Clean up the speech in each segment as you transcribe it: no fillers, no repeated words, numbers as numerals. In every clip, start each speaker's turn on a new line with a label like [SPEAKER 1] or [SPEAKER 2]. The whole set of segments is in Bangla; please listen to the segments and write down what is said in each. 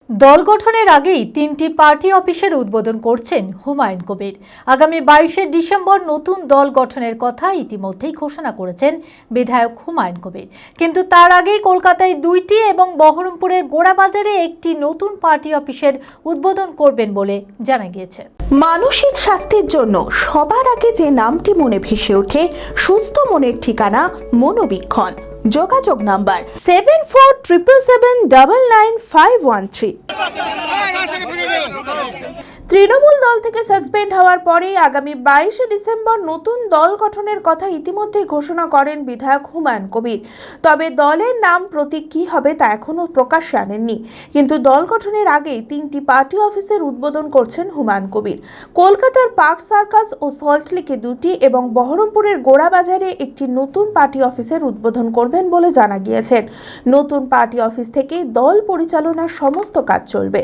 [SPEAKER 1] দল গঠনের আগেই 3টি পার্টি অফিসের উদ্বোধন করছেন হুমায়ুন কবির। আগামী 22শে ডিসেম্বর নতুন দল গঠনের কথা ইতিমধ্যেই ঘোষণা করেছেন বিধায়ক হুমায়ুন কবির। কিন্তু তার আগেই কলকাতায় 2টি এবং বহরমপুরের গোড়াবাজারে একটি নতুন পার্টি অফিসের উদ্বোধন করবেন বলে জানা গিয়েছে।
[SPEAKER 2] মানসিক স্বাস্থ্যের জন্য সবার আগে যে নামটি মনে ভেসে ওঠে, সুস্থ মনের ঠিকানা মনোবীক্ষণ। যোগাযোগ নাম্বার 7477799513। তৃণমূল দল থেকে সাসপেন্ড হওয়ার পরেই আগামী 22শে ডিসেম্বর নতুন দল গঠনের কথা ইতিমধ্যেই ঘোষণা করেন বিধায়ক হুমায়ুন কবির। তবে দলের নাম প্রতীক কী হবে তা এখনও প্রকাশ্যে আনেননি। কিন্তু দল গঠনের আগেই 3টি পার্টি অফিসের উদ্বোধন করছেন হুমায়ুন কবির। কলকাতার পার্ক সার্কাস ও সল্টলেকে 2টি এবং বহরমপুরের গোড়াবাজারে একটি নতুন পার্টি অফিসের উদ্বোধন করবেন বলে জানা গিয়েছে। নতুন পার্টি অফিস থেকে দল পরিচালনার সমস্ত কাজ চলবে।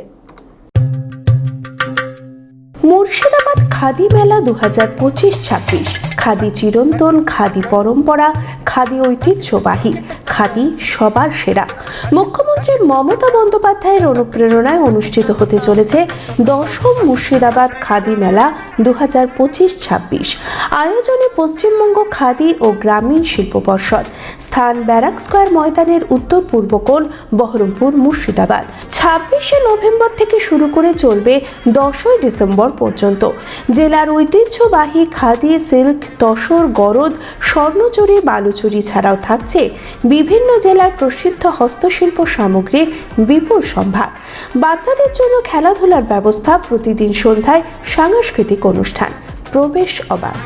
[SPEAKER 2] মুর্শিদাবাদ খাদি মেলা 2025-26। খাদি চিরন্তন, খাদি পরম্পরা, খাদি ঐতিহ্যবাহী, খাদি সবার সেরা। মুখ্যমন্ত্রী মমতা বন্দ্যোপাধ্যায়ের অনুপ্রেরণায় অনুষ্ঠিত হতে চলেছে 10ম মুর্শিদাবাদ খাদি মেলা 2025-26। আয়োজনে পশ্চিমবঙ্গ খাদি ও গ্রামীণ শিল্প পর্ষদ। স্থান ব্যারাক স্কয়ার ময়দানের উত্তর পূর্ব কোণ, বহরমপুর, মুর্শিদাবাদ। 26শে নভেম্বর থেকে শুরু করে চলবে 10ই ডিসেম্বর পর্যন্ত। জেলার ঐতিহ্যবাহী খাদি, সিল্ক, তসর, গরদ, স্বর্ণচুরি, বালুচুরি ছাড়াও থাকছে বিভিন্ন জেলার প্রসিদ্ধ হস্তশিল্প সামগ্রীর বিপুল সম্ভার। বাচ্চাদের জন্য খেলাধুলার ব্যবস্থা, প্রতিদিন সন্ধ্যায় সাংস্কৃতিক অনুষ্ঠান, প্রবেশ অবাধ।